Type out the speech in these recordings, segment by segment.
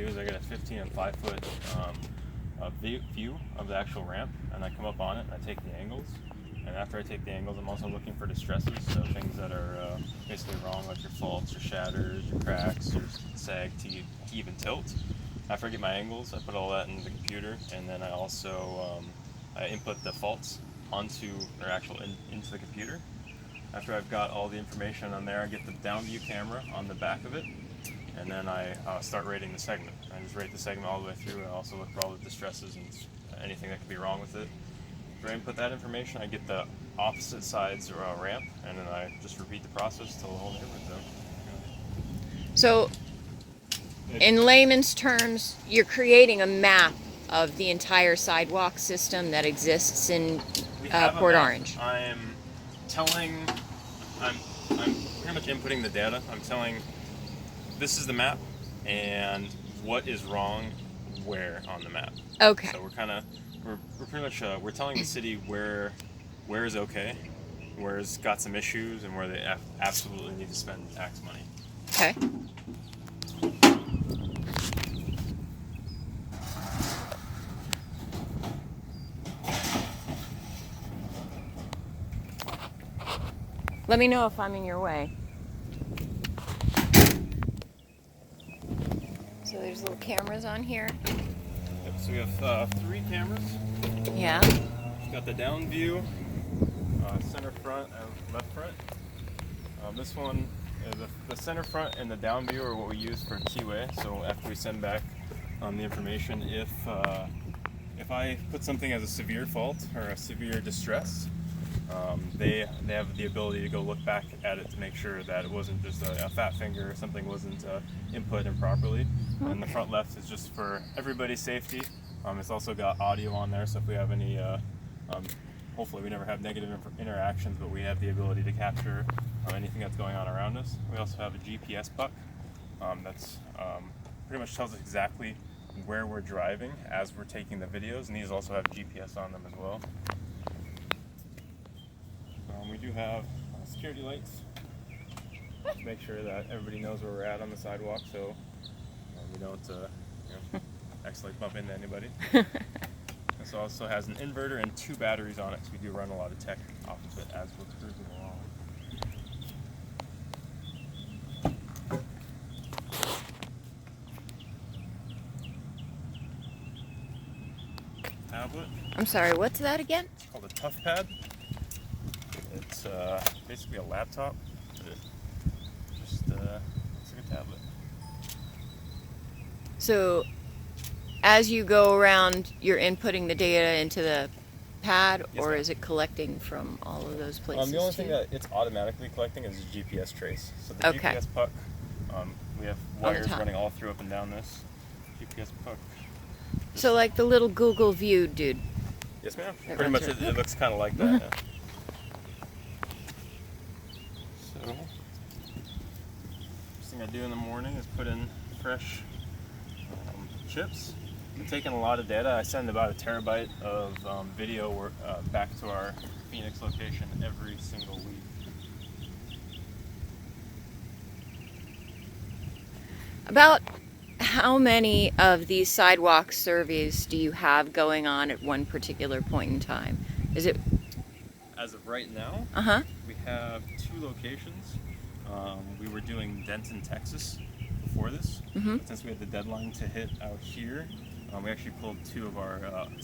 do is I get a 15 and 5 foot view of the actual ramp, and I come up on it and I take the angles. And after I take the angles, I'm also looking for distresses, so things that are basically wrong, like your faults, your shatters, your cracks, your sag, even tilt. After I get my angles, I put all that in the computer, and then I also I input the faults onto into the computer. After I've got all the information on there, I get the down view camera on the back of it, and then I start rating the segment. I just rate the segment all the way through, and I also look for all the distresses and anything that could be wrong with it. After I input that information, I get the opposite side's ramp, and then I just repeat the process till the whole neighborhood's done. So, in layman's terms, you're creating a map of the entire sidewalk system that exists in Port Orange. I'm pretty much inputting the data. I'm telling, this is the map, and what is wrong where on the map. Okay. So we're pretty much we're telling the city where is okay, where it's got some issues, and where they absolutely need to spend tax money. Okay. Let me know if I'm in your way. So there's little cameras on here. Yep, so we have 3 cameras. Yeah. We've got the down view, center front, and left front. This one, the center front and the down view are what we use for QA. So after we send back the information, if I put something as a severe fault or a severe distress, they have the ability to go look back at it to make sure that it wasn't just a fat finger or something wasn't input improperly. Okay. And the front left is just for everybody's safety. It's also got audio on there, so if we have any, hopefully we never have negative interactions, but we have the ability to capture anything that's going on around us. We also have a GPS puck that's pretty much tells us exactly where we're driving as we're taking the videos, and these also have GPS on them as well. We do have security lights to make sure that everybody knows where we're at on the sidewalk, so we don't accidentally bump into anybody. This also has an inverter and 2 batteries on it, so we do run a lot of tech off of it as we're cruising along. Tablet. I'm sorry, what's that again? It's called a Tough Pad. It's basically a laptop. Just it's like a tablet. So, as you go around, you're inputting the data into the pad, yes, or ma'am. is it collecting from all of those places? The only thing that it's automatically collecting is the GPS trace. So the Okay. GPS puck, we have wires running all through up and down this GPS puck. So like the little Google View dude. Yes, ma'am. Pretty much it looks kind of like that. Yeah. So, first thing I do in the morning is put in fresh chips. I'm taking a lot of data. I send about 1 terabyte of video back to our Phoenix location every single week. About how many of these sidewalk surveys do you have going on at one particular point in time? Is it? As of right now, we have 2 locations. We were doing Denton, Texas before this. But since we had the deadline to hit out here, we actually pulled 2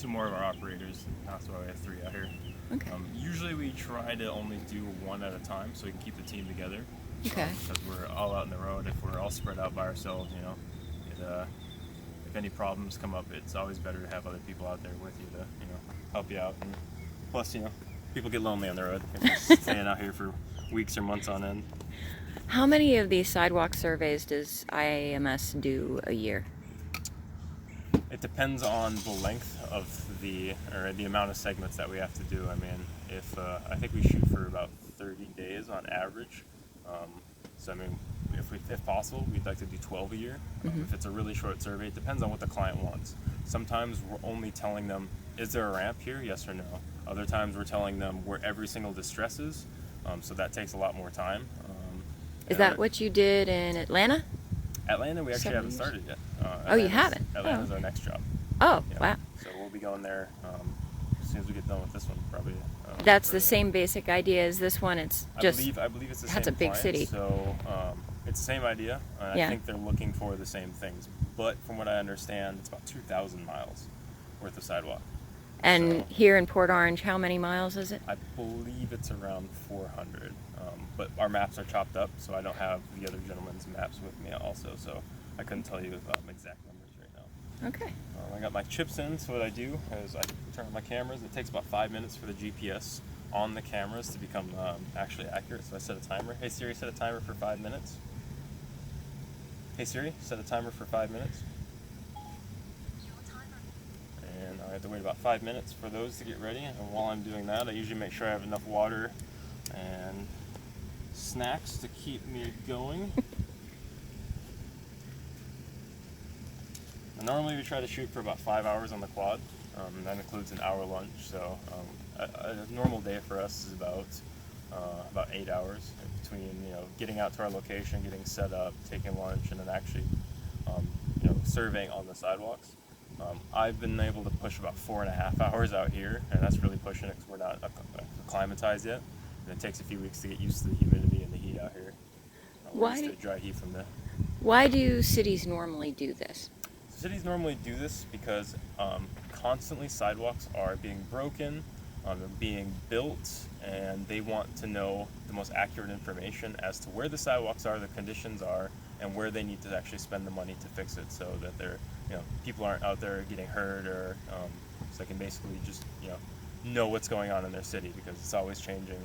more of our operators. So we have 3 out here. Okay. Usually we try to only do 1 at a time so we can keep the team together. Okay. Because we're all out on the road. If we're all spread out by ourselves, if any problems come up, it's always better to have other people out there with you to, help you out. And plus, people get lonely on the road. They're just staying out here for weeks or months on end. How many of these sidewalk surveys does IAMS do a year? It depends on the length of the amount of segments that we have to do. I mean, I think we shoot for about 30 days on average. So I mean, if possible, we'd like to do 12 a year. If it's a really short survey, it depends on what the client wants. Sometimes we're only telling them, is there a ramp here, yes or no? Other times we're telling them where every single distress is, so that takes a lot more time. Is that what you did in Atlanta? Atlanta, we actually haven't started yet. Oh, you haven't? Atlanta's our next job. Oh, Yeah. wow. So we'll be going there as soon as we get done with this one, probably. That's the same basic idea as this one. It's just I believe it's the that's same a big client, city. so it's the same idea. And Yeah. I think they're looking for the same things. But from what I understand, it's about 2,000 miles worth of sidewalk. And So, here in Port Orange, how many miles is it? I believe it's around 400. But our maps are chopped up, so I don't have the other gentleman's maps with me also, so I couldn't tell you exact numbers right now. Okay. I got my chips in, so what I do is I turn on my cameras. It takes about 5 minutes for the GPS on the cameras to become actually accurate, so I set a timer. Hey Siri, set a timer for 5 minutes. Hey Siri, set a timer for 5 minutes. And I have to wait about 5 minutes for those to get ready, and while I'm doing that, I usually make sure I have enough water and snacks to keep me going. Normally we try to shoot for about 5 hours on the quad. That includes an hour lunch, so a normal day for us is about 8 hours between getting out to our location, getting set up, taking lunch, and then actually surveying on the sidewalks. I've been able to push about 4.5 hours out here, and that's really pushing it because we're not acclimatized yet. And it takes a few weeks to get used to the humidity and the heat out here. We're used to dry heat from the. Why do cities normally do this? Cities normally do this because constantly sidewalks are being broken, they're being built, and they want to know the most accurate information as to where the sidewalks are, the conditions are, and where they need to actually spend the money to fix it, so that people aren't out there getting hurt, or so they can basically just know what's going on in their city, because it's always changing.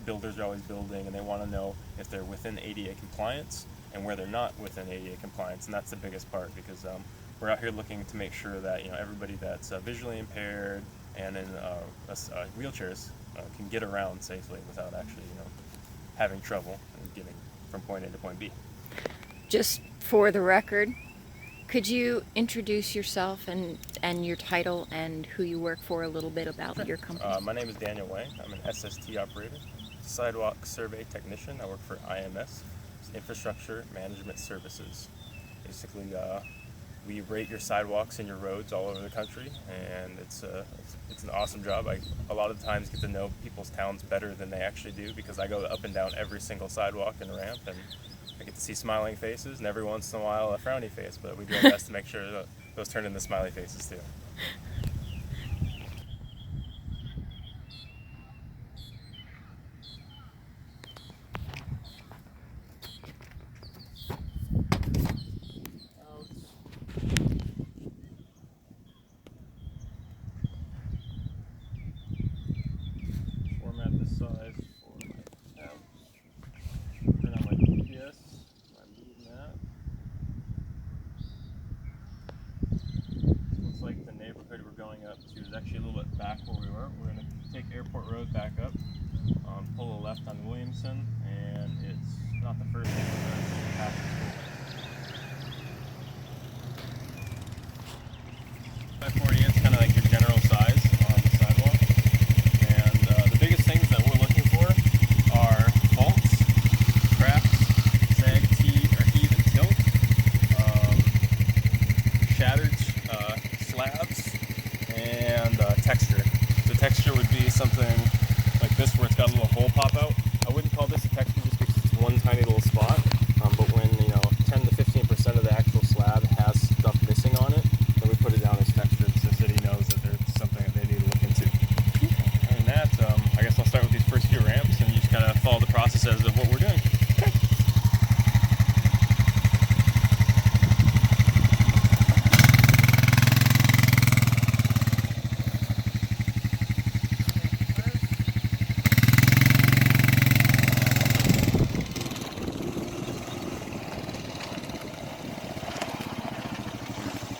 Builders are always building, and they want to know if they're within ADA compliance and where they're not within ADA compliance, and that's the biggest part, because we're out here looking to make sure that everybody that's visually impaired and in wheelchairs can get around safely without actually having trouble getting from point A to point B. Just for the record, could you introduce yourself and your title and who you work for, a little bit about your company? My name is Daniel Wang. I'm an SST operator, sidewalk survey technician. I work for IMS, Infrastructure Management Services. Basically, we rate your sidewalks and your roads all over the country, and it's an awesome job. I a lot of times get to know people's towns better than they actually do, because I go up and down every single sidewalk and ramp, and I get to see smiling faces, and every once in a while a frowny face, but we do our best to make sure that those turn into smiley faces too. Format this size for my tab. Turn on my GPS, my move map. Looks like the neighborhood we're going up to is actually a little bit back where we were. We're going to take Airport Road back up, pull a left on Williamson, and it's not the first neighborhood, it's past the school. 540 is kind of like your general size on the sidewalk, and the biggest things that we're looking for are faults, cracks, sag, heave and tilt, shattered slabs, and texture. The texture would be something like this, where it's got a little hole pop out. I wouldn't call this a texture just because it's one tiny little spot, but when 10 to 15% of the actual slab has stuff missing on it, then we put it down as texture, so the city knows that there's something that they need to look into. And that, I guess I'll start with these first few ramps, and you just kind of follow the processes of what we're doing.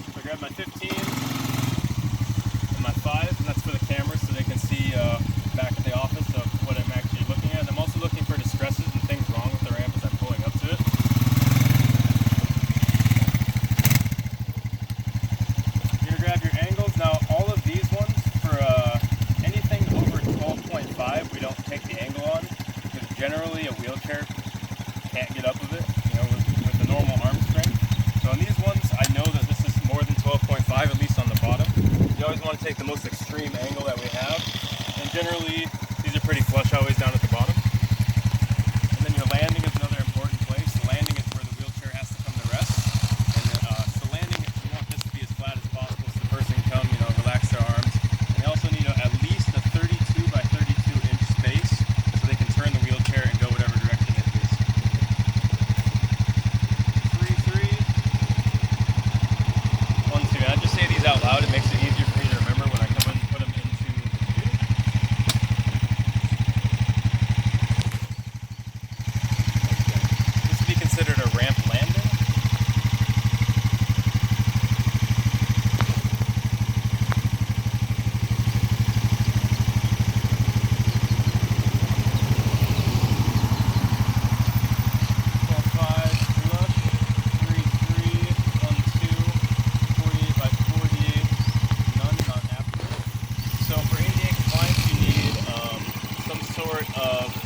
So I grab my 15 and my 5, and that's for the camera, so they can see back at the office of what I'm actually looking at. And I'm also looking for distresses and things wrong with the ramp as I'm pulling up to it. You're going to grab your angles. Now all of these ones, for anything over 12.5, we don't take the angle on, because generally a wheelchair can't get up with it, with the normal arm strength. So on these ones, I know that take the most extreme angle that we have. And generally, these are pretty flush always down at the bottom. And then your landing is another important place. The landing is where the wheelchair has to come to rest. And so landing, we want this to be as flat as possible so the person can come, relax their arms. And they also need at least a 32 by 32 inch space so they can turn the wheelchair and go whatever direction it is. 3, 3, 1, 2. And I just say these out loud. It makes it easier for me to remember when I come in and put them into the computer. This would be considered a ramp landing.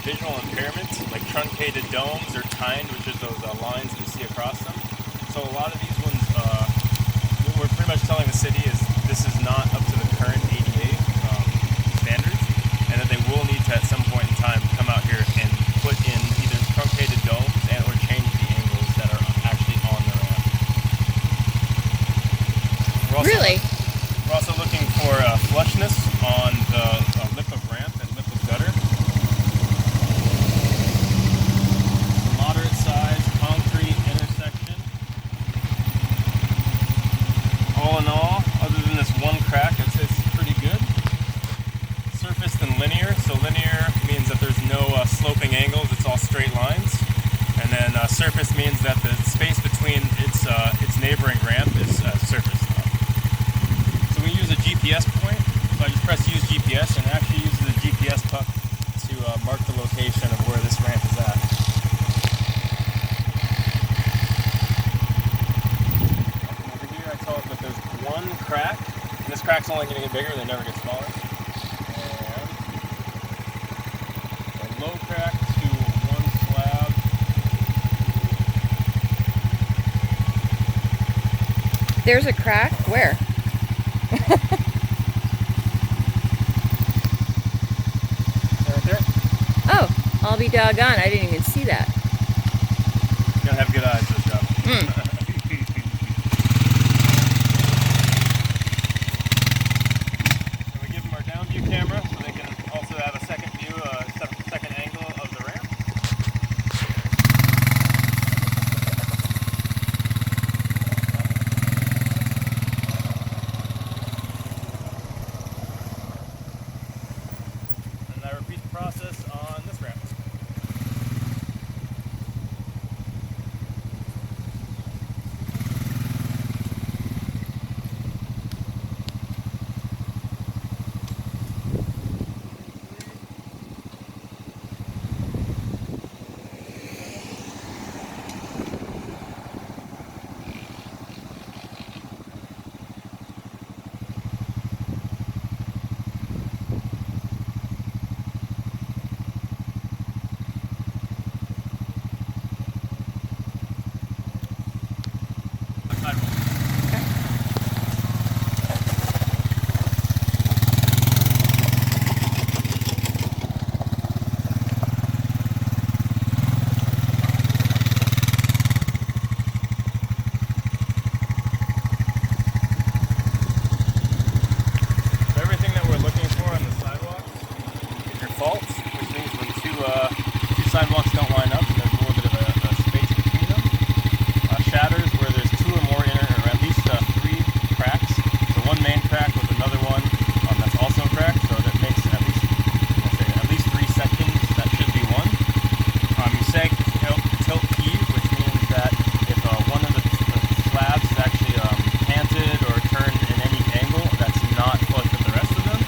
Visual impairments like truncated domes or tined, which is those lines that you see across them. So a lot of these ones, what we're pretty much telling the city is this is not up to the current ADA standards, and that they will need to at some point in time come out here and put in either truncated domes and or change the angles that are actually on the ramp. We're also looking for flushness on the lip of ramp and lip of gutter. All in all, other than this one crack, I'd say it's pretty good. Surfaced and linear. So linear means that there's no sloping angles, it's all straight lines. And then surface means that the space between its neighboring ramp is surfaced. So we use a GPS point. So I just press use GPS and it actually uses a GPS puck to mark the location of where this ramp is at. But there's one crack, and this crack's only going to get bigger, they never get smaller. And a low crack to one slab. There's a crack? Where? Right there? Oh, I'll be doggone, I didn't even see that. You gotta have good eyes for this job. Camera, so they can also have a second view, second angle of the ramp. And I repeat the process on this ramp. Sidewalks don't line up, and there's a little bit of a space between them. Shatters where there's 2 or more or at least 3 cracks. So one main crack with another one that's also cracked, so that makes at least 3 sections. That should be one. You sag tilt heave, which means that if one of the slabs is actually canted or turned in any angle that's not flush with the rest of them.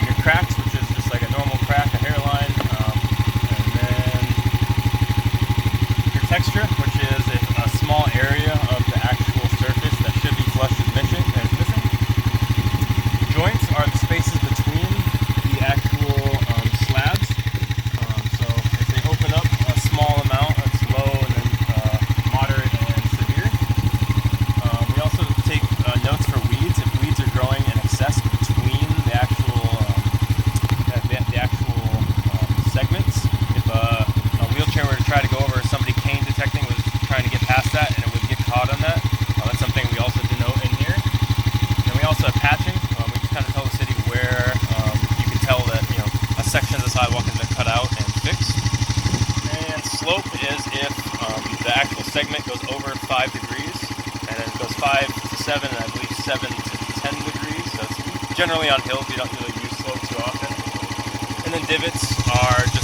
Your cracks, which is just like a normal crack, a hairline. And then cut out and fixed. And slope is if the actual segment goes over 5 degrees, and then it goes 5 to 7, and I believe 7 to 10 degrees. So it's generally on hills, you don't really use slope too often. And then divots are just